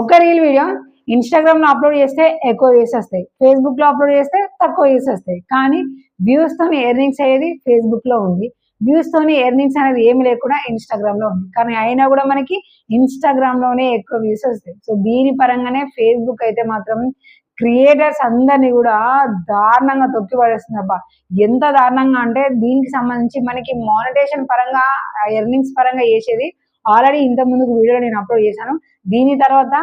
ఒక reel video Instagram లో upload చేస్తే ఎక్కువ వ్యూస్ వస్తాయి, ఫేస్బుక్ లో అప్లోడ్ చేస్తే తక్కువ వ్యూస్ వస్తాయి. కానీ వ్యూస్ తోని ఎర్నింగ్స్ అయ్యేది ఫేస్బుక్ లో ఉంది, వ్యూస్ తోని ఎర్నింగ్స్ అనేది ఏమి లేకుండా ఇన్స్టాగ్రామ్ లో ఉంది. కానీ అయినా కూడా మనకి ఇన్స్టాగ్రామ్ లోనే ఎక్కువ వ్యూస్ వస్తాయి. సో దీని పరంగానే ఫేస్బుక్ అయితే మాత్రం క్రియేటర్స్ అందరినీ కూడా దారుణంగా తొక్కి పడేస్తుంది అబ్బా. ఎంత దారుణంగా అంటే దీనికి సంబంధించి మనకి మానిటేషన్ పరంగా ఎర్నింగ్స్ పరంగా చేసేది ఆల్రెడీ ఇంత ముందుకు వీడియో నేను అప్లోడ్ చేశాను. దీని తర్వాత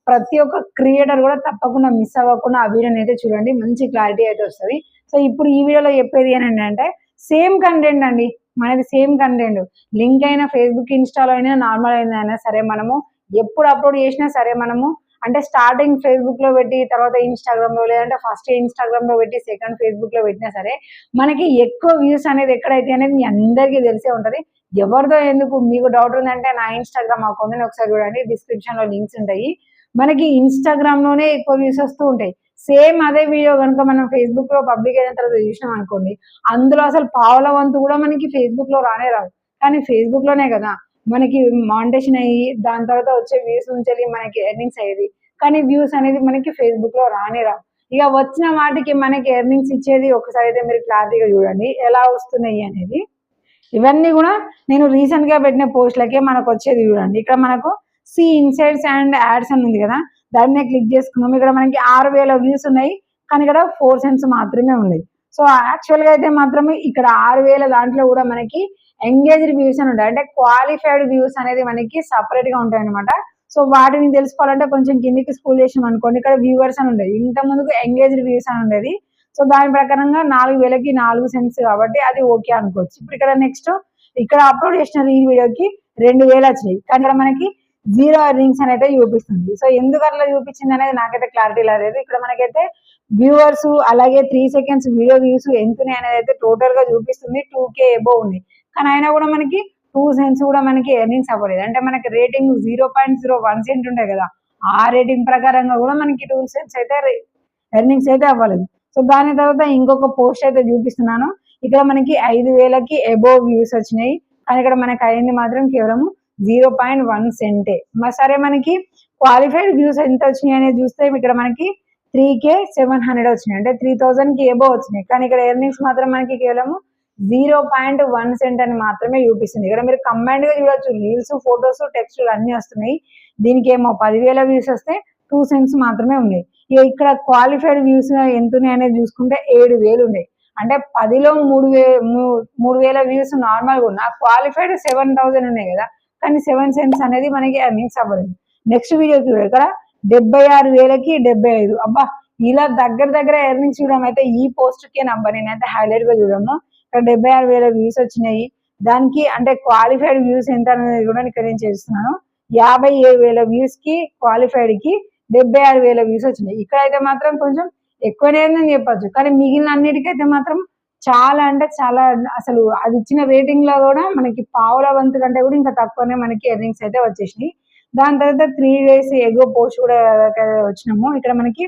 ప్రతి ఒక్క క్రియేటర్ కూడా తప్పకుండా మిస్ అవ్వకుండా ఆ వీడియోని అయితే చూడండి, మంచి క్లారిటీ అయితే వస్తుంది. సో ఇప్పుడు ఈ వీడియోలో చెప్పేది ఏంటంటే సేమ్ కంటెంట్ అండి, మనది సేమ్ కంటెంట్. లింక్ అయినా ఫేస్బుక్ ఇన్స్టాలో అయినా నార్మల్ అయినా సరే, మనము ఎప్పుడు అప్లోడ్ చేసినా సరే, మనము అంటే స్టార్టింగ్ ఫేస్బుక్ లో పెట్టి తర్వాత ఇన్స్టాగ్రామ్ లో, లేదంటే ఫస్ట్ ఇన్స్టాగ్రామ్ లో పెట్టి సెకండ్ ఫేస్బుక్ లో పెట్టినా సరే మనకి ఎక్కువ వ్యూస్ అనేది ఎక్కడైతే అనేది మీ అందరికీ తెలిసే ఉంటది. ఎవరిదో ఎందుకు మీకు డౌట్ ఉందంటే నా ఇన్స్టాగ్రామ్ అకౌంట్ ఒకసారి చూడండి, డిస్క్రిప్షన్ లో లింక్స్ ఉంటాయి. మనకి ఇన్స్టాగ్రామ్ లోనే ఎక్కువ వ్యూస్ వస్తూ ఉంటాయి. సేమ్ అదే వీడియో కనుక మనం ఫేస్బుక్ లో పబ్లిక్ అయిన తర్వాత చూసినాం అనుకోండి, అందులో అసలు పావుల వంతు కూడా మనకి ఫేస్బుక్ లో రానే రావు. కానీ ఫేస్బుక్ లోనే కదా మనకి మానిటేషన్ అయ్యి దాని తర్వాత వచ్చే వ్యూస్ నుంచి మనకి ఎర్నింగ్స్ అయ్యేది. కానీ వ్యూస్ అనేది మనకి ఫేస్బుక్ లో రానే రావు. ఇక వచ్చిన వాటికి మనకి ఎర్నింగ్స్ ఇచ్చేది ఒకసారి అయితే మీరు క్లారిటీగా చూడండి ఎలా వస్తున్నాయి అనేది. ఇవన్నీ కూడా నేను రీసెంట్ గా పెట్టిన పోస్ట్లకే మనకు వచ్చేది చూడండి. ఇక్కడ మనకు సి ఇన్సైట్స్ అండ్ యాడ్స్ అని ఉంది కదా, దాన్నే క్లిక్ చేసుకున్నాం. ఇక్కడ మనకి 6,000 వ్యూస్ ఉన్నాయి, కానీ ఇక్కడ 4 సెంట్స్ మాత్రమే ఉన్నాయి. సో యాక్చువల్ గా అయితే మాత్రమే ఇక్కడ 6,000 దాంట్లో కూడా మనకి ఎంగేజ్డ్ వ్యూస్ అని ఉంటాయి, అంటే క్వాలిఫైడ్ వ్యూస్ అనేది మనకి సపరేట్ గా ఉంటాయి అనమాట. సో వాటిని తెలుసుకోవాలంటే కొంచెం కిందికి స్కూల్ చేసాం అనుకోండి, ఇక్కడ వ్యూవర్స్ అని ఉండేది, ఇంత ముందుకు ఎంగేజ్డ్ వ్యూస్ అని ఉండేది. సో దాని ప్రకారంగా 4,000కి 4 సెంట్స్ కాబట్టి అది ఓకే అనుకోవచ్చు. ఇప్పుడు ఇక్కడ నెక్స్ట్ ఇక్కడ అప్లోడ్ చేసిన ఈ వీడియోకి 2,000 వచ్చినాయి, కానీ ఇక్కడ మనకి 0 ఎర్నింగ్స్ అనేది చూపిస్తుంది. సో ఎందుకు అట్లా చూపించింది అనేది నాకైతే క్లారిటీ లేదు. ఇక్కడ మనకైతే వ్యూవర్స్ అలాగే 3 సెకండ్స్ వీడియో వ్యూస్ ఎంత అనేది అయితే టోటల్ గా చూపిస్తుంది, 2K ఎబోవ్ ఉంది. కానీ అయినా కూడా మనకి 2 సెంట్స్ కూడా మనకి ఎర్నింగ్స్ అవ్వలేదు. అంటే మనకి రేటింగ్ 0.01 సెంట్ ఉంటాయి కదా, ఆ రేటింగ్ ప్రకారంగా కూడా మనకి 2 సెంట్స్ అయితే ఎర్నింగ్స్ అయితే అవ్వలేదు. సో దాని తర్వాత ఇంకొక పోస్ట్ అయితే చూపిస్తున్నాను. ఇక్కడ మనకి 5,000కి ఎబోవ్ వ్యూస్ వచ్చినాయి, కానీ ఇక్కడ మనకి అయింది మాత్రం కేవలం 0.1 సెంటే. సరే మనకి క్వాలిఫైడ్ వ్యూస్ ఎంత వచ్చినాయి అనేది చూస్తే ఇక్కడ మనకి 3K700 వచ్చినాయి, అంటే 3,000కి ఎబోవ్ వచ్చినాయి. కానీ ఇక్కడ ఎర్నింగ్స్ మాత్రం మనకి కేవలం 0.1 సెంట్ అని మాత్రమే చూపిస్తుంది. ఇక్కడ మీరు కంబైన్డ్ గా చూడొచ్చు, రీల్స్, ఫొటోస్, టెక్స్ట్ అన్ని వస్తున్నాయి. దీనికి ఏమో 10,000 వ్యూస్ వస్తే 2 సెంట్స్ మాత్రమే ఉన్నాయి. ఇక్కడ క్వాలిఫైడ్ వ్యూస్ ఎంత ఉన్నాయి అనేది చూసుకుంటే 7,000 ఉన్నాయి. అంటే 10లో 3,000 వ్యూస్ నార్మల్గా ఉన్నా క్వాలిఫైడ్ 7,000 ఉన్నాయి కదా, కానీ 7 సెంట్స్ అనేది మనకి ఎర్నింగ్స్ అవ్వలేదు. నెక్స్ట్ వీడియో చూడ ఇక్కడ 76,000కి 75. అబ్బా, ఇలా దగ్గర ఎర్నింగ్స్ చూడడం అయితే ఈ పోస్ట్ కే నంబర్ నేనైతే హైలైట్ గా చూడము. ఇక్కడ 76,000 వ్యూస్ వచ్చినాయి. దానికి అంటే క్వాలిఫైడ్ వ్యూస్ ఎంత అనేది కూడా ఇక్కడ నేను చేస్తున్నాను. 57,000 వ్యూస్ కి క్వాలిఫైడ్ కి 76,000 వ్యూస్ వచ్చినాయి. ఇక్కడైతే మాత్రం కొంచెం ఎక్కువనే అని చెప్పొచ్చు, కానీ మిగిలిన అన్నిటికైతే మాత్రం చాలా అంటే చాలా అసలు అది ఇచ్చిన రేటింగ్ లో కూడా మనకి పావుల వంతు కంటే కూడా ఇంకా తక్కువనే మనకి ఎర్నింగ్స్ అయితే వచ్చేసినాయి. దాని తర్వాత 3 days ఎగో పోస్ట్ కూడా వచ్చినాము. ఇక్కడ మనకి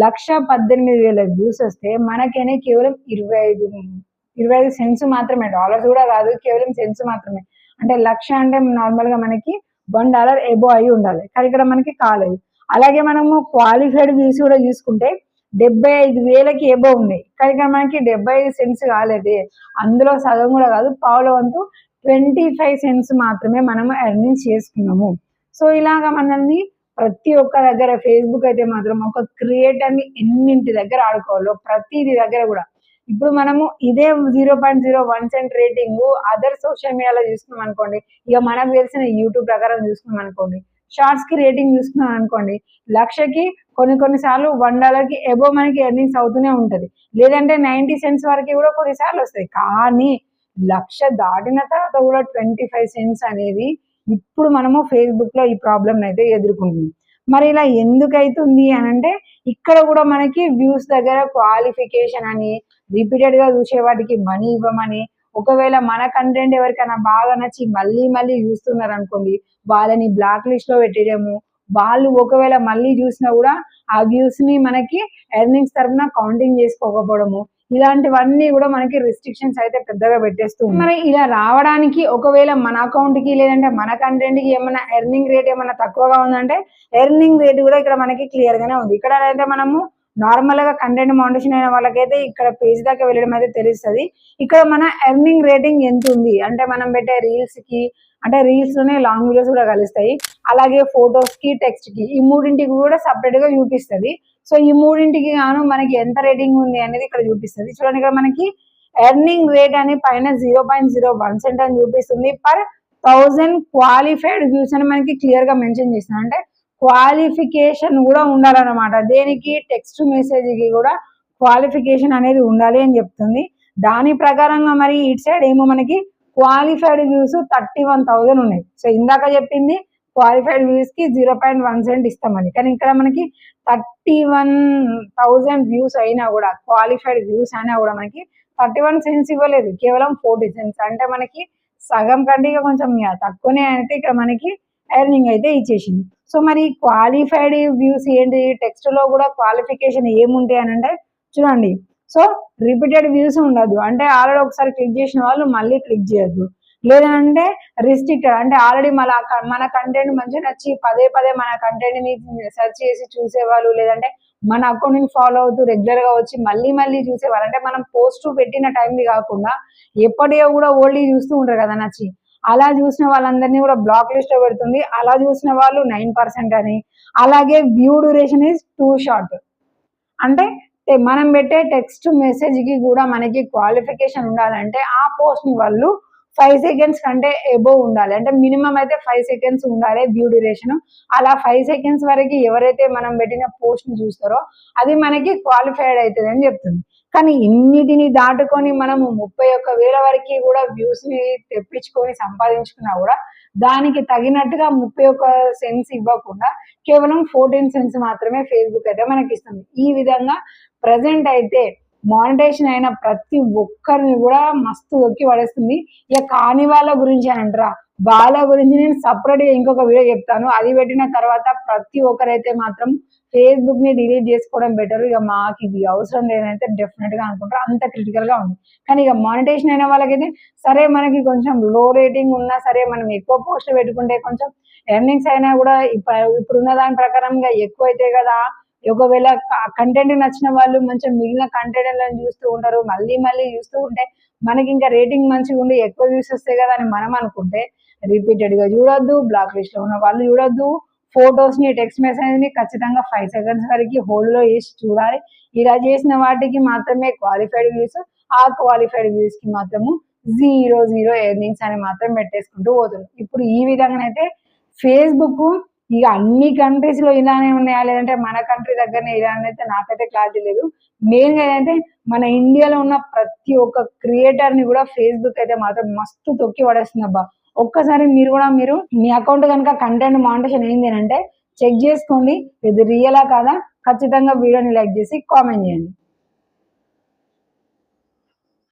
1,18,000 వ్యూస్ వస్తే మనకేనే కేవలం 25 సెంట్స్ మాత్రమే, డాలర్స్ కూడా కాదు, కేవలం సెంట్స్ మాత్రమే. అంటే 1,00,000 అంటే నార్మల్ గా మనకి $1 ఎబో అయి ఉండాలి, కానీ ఇక్కడ మనకి కాలేదు. అలాగే మనము క్వాలిఫైడ్ వ్యూస్ కూడా చూసుకుంటే 75,000కి ఎబో ఉన్నాయి, కానీ ఇక్కడ మనకి 75 సెంట్స్ కాలేదు. అందులో సగం కూడా కాదు, పావుల వంతు 25 సెంట్స్ మాత్రమే మనము ఎర్నింగ్ చేసుకున్నాము. సో ఇలాగా మనల్ని ప్రతి ఒక్క దగ్గర ఫేస్బుక్ అయితే మాత్రం ఒక క్రియేటర్ ని ఎన్నింటి దగ్గర ఆడుకోవాలో ప్రతిది దగ్గర కూడా. ఇప్పుడు మనము ఇదే 0.01 సెంట్ రేటింగ్ అదర్ సోషల్ మీడియాలో చూసుకున్నాం అనుకోండి, ఇక మనకు తెలిసిన యూట్యూబ్ ప్రకారం చూసుకున్నాం అనుకోండి, షార్ట్స్ కి రేటింగ్ చూసుకున్నాం అనుకోండి, 1,00,000కి కొన్నిసార్లు $1కి ఎబో మనకి ఎర్నింగ్స్ అవుతూనే ఉంటది. లేదంటే 90 సెంట్స్ వరకు కూడా కొన్నిసార్లు వస్తాయి. కానీ 1,00,000 దాటిన తర్వాత కూడా 25 సెంట్స్ అనేది ఇప్పుడు మనము ఫేస్బుక్ లో ఈ ప్రాబ్లం అయితే ఎదుర్కొంటుంది. మరి ఇలా ఎందుకు అవుతుంది అని అంటే ఇక్కడ కూడా మనకి వ్యూస్ దగ్గర క్వాలిఫికేషన్ అని, రిపీటెడ్ గా చూసే వాటికి మనీ ఇవ్వమని, ఒకవేళ మన కంటెంట్ ఎవరికైనా బాగా నచ్చి మళ్ళీ చూస్తున్నారు అనుకోండి, వాళ్ళని బ్లాక్ లిస్ట్ లో పెట్టడము, వాళ్ళు ఒకవేళ మళ్ళీ చూసినా కూడా ఆ వ్యూస్ ని మనకి ఎర్నింగ్స్ తరఫున కౌంటింగ్ చేసుకోకపోవడము, ఇలాంటివన్నీ కూడా మనకి రిస్ట్రిక్షన్స్ అయితే పెద్దగా పెట్టేస్తుంది. మరి ఇలా రావడానికి ఒకవేళ మన అకౌంట్ కి లేదంటే మన కంటెంట్ కి ఏమైనా ఎర్నింగ్ రేట్ ఏమైనా తక్కువగా ఉందంటే ఎర్నింగ్ రేట్ కూడా ఇక్కడ మనకి క్లియర్ గానే ఉంది. ఇక్కడ అయితే మనము నార్మల్ గా కంటెంట్ మౌంటేషన్ అయిన వాళ్ళకైతే ఇక్కడ పేజ్ దాకా వెళ్ళడం అయితే తెలుస్తుంది. ఇక్కడ మన ఎర్నింగ్ రేటింగ్ ఎంత ఉంది అంటే మనం పెట్టే రీల్స్ కి, అంటే రీల్స్ లోనే లాంగ్ వీడియోస్ కూడా కలుస్తాయి, అలాగే ఫొటోస్ కి, టెక్స్ట్ కి, ఈ మూడింటికి కూడా సపరేట్ గా చూపిస్తుంది. సో ఈ మూడింటికి గాను మనకి ఎంత రేటింగ్ ఉంది అనేది ఇక్కడ చూపిస్తుంది. చూడండి, ఇక్కడ మనకి ఎర్నింగ్ రేట్ అని పైన 0.01 అని చూపిస్తుంది. పర్ 1000 క్వాలిఫైడ్ వ్యూస్ అని మనకి క్లియర్ గా మెన్షన్ చేస్తుంది. అంటే క్వాలిఫికేషన్ కూడా ఉండాలన్నమాట. దేనికి? టెక్స్ట్ మెసేజ్ కి కూడా క్వాలిఫికేషన్ అనేది ఉండాలి అని చెప్తుంది. దాని ప్రకారంగా మరి ఇటు సైడ్ ఏమో మనకి క్వాలిఫైడ్ వ్యూస్ 31,000 ఉన్నాయి. సో ఇందాక చెప్పింది క్వాలిఫైడ్ వ్యూస్ కి 0.1 ఇస్తామని, కానీ ఇక్కడ మనకి 31,000 వ్యూస్ అయినా కూడా, క్వాలిఫైడ్ వ్యూస్ అయినా కూడా మనకి 31 సెంట్స్ ఇవ్వలేదు, కేవలం 40 సెంట్స్. అంటే మనకి సగం కంటే కొంచెం తక్కువనే అయితే ఇక్కడ మనకి ఎర్నింగ్ అయితే ఇచ్చేసింది. సో మరి క్వాలిఫైడ్ వ్యూస్ ఏంటి? టెక్స్ట్ లో కూడా క్వాలిఫికేషన్ ఏముంటాయి అని అంటే చూడండి. సో రిపీటెడ్ వ్యూస్ ఉండదు, అంటే ఆల్రెడీ ఒకసారి క్లిక్ చేసిన వాళ్ళు మళ్ళీ క్లిక్ చేయొద్దు. లేదంటే రిస్ట్రిక్టెడ్, అంటే ఆల్రెడీ మన కంటెంట్ మంచిగా నచ్చి పదే పదే మన కంటెంట్ ని సెర్చ్ చేసి చూసేవాళ్ళు, లేదంటే మన అకౌంట్ ని ఫాలో అవుతూ రెగ్యులర్ గా వచ్చి మళ్ళీ మళ్ళీ చూసేవాళ్ళు, అంటే మనం పోస్ట్ పెట్టిన టైంది కాకుండా ఎప్పటియో కూడా ఓల్డ్ చూస్తూ ఉంటారు కదా నచ్చి, అలా చూసిన వాళ్ళందరినీ కూడా బ్లాక్ లిస్ట్ లో పెడుతుంది. అలా చూసిన వాళ్ళు 9% అని. అలాగే view duration is two short, అంటే మనం పెట్టే టెక్స్ట్ మెసేజ్ కి కూడా మనకి క్వాలిఫికేషన్ ఉండాలంటే ఆ పోస్ట్ ని వాళ్ళు 5 సెకండ్స్ కంటే ఎబోవ్ ఉండాలి, అంటే మినిమం అయితే 5 సెకండ్స్ ఉండాలి వ్యూ డ్యూరేషన్. అలా 5 సెకండ్స్ వరకు ఎవరైతే మనం పెట్టిన పోస్ట్ ని చూస్తారో అది మనకి క్వాలిఫైడ్ అవుతుంది అని చెప్తుంది. కానీ ఇన్నిటిని దాటుకొని మనము 31,000 వరకు కూడా వ్యూస్ ని తెప్పించుకొని సంపాదించుకున్నా కూడా దానికి తగినట్టుగా 31 సెంట్స్ ఇవ్వకుండా కేవలం 14 సెంట్స్ మాత్రమే ఫేస్బుక్ అయితే మనకి ఇస్తుంది. ఈ విధంగా ప్రజెంట్ అయితే మానిటైజేషన్ అయిన ప్రతి ఒక్కరిని కూడా మస్తు ఒక్కి పడేస్తుంది. ఇక కాని వాళ్ళ గురించి అని అంటారా, వాళ్ళ గురించి నేను సపరేట్ గా ఇంకొక వీడియో చెప్తాను. అది పెట్టిన తర్వాత ప్రతి ఒక్కరైతే మాత్రం ఫేస్బుక్ ని డిలీట్ చేసుకోవడం బెటర్. ఇక మాకు ఇది అవసరం లేదైతే డెఫినెట్ గా అనుకుంటారు, అంత క్రిటికల్ గా ఉంది. కానీ ఇక మానిటైజేషన్ అయిన వాళ్ళకైతే సరే మనకి కొంచెం లో రేటింగ్ ఉన్నా సరే మనం ఎక్కువ పోస్ట్ పెట్టుకుంటే కొంచెం ఎర్నింగ్స్ అయినా కూడా ఇప్పుడున్న దాని ప్రకారంగా ఎక్కువ అయితే కదా. ఒకవేళ కంటెంట్ నచ్చిన వాళ్ళు మంచిగా మిగిలిన కంటెంట్ చూస్తూ ఉంటారు, మళ్ళీ మళ్ళీ చూస్తూ ఉంటే మనకి ఇంకా రేటింగ్ మంచిగా ఉండి ఎక్కువ వ్యూస్ వస్తాయి కదా అని మనం అనుకుంటే రిపీటెడ్ గా చూడొద్దు, బ్లాక్ లిస్ట్ లో ఉన్న వాళ్ళు చూడొద్దు. ఫొటోస్ ని, టెక్స్ట్ మెసేజ్ ని ఖచ్చితంగా 5 సెకండ్స్ వరకు హోల్డ్ లో వేసి చూడాలి. ఇలా చేసిన వాటికి మాత్రమే క్వాలిఫైడ్ వ్యూస్, ఆ క్వాలిఫైడ్ వ్యూస్ కి మాత్రము 0 ఎర్నింగ్స్ అని మాత్రం పెట్టేసుకుంటూ పోతుంది. ఇప్పుడు ఈ విధంగానైతే ఫేస్బుక్ ఇక అన్ని కంట్రీస్ లో ఇలానే ఉన్నాయా లేదంటే మన కంట్రీ దగ్గరనే ఇలానే అయితే నాకైతే క్లారిటీ లేదు. మెయిన్ గా ఏంటంటే మన ఇండియాలో ఉన్న ప్రతి ఒక్క క్రియేటర్ ని కూడా ఫేస్బుక్ అయితే మాత్రం మస్తు తొక్కి పడేస్తుంది అబ్బా. ఒక్కసారి మీరు మీ అకౌంట్ కనుక కంటెంట్ మానిటైజేషన్ అయింది అంటే చెక్ చేసుకోండి, ఇది రియలా కాదా. ఖచ్చితంగా వీడియోని లైక్ చేసి కామెంట్ చేయండి.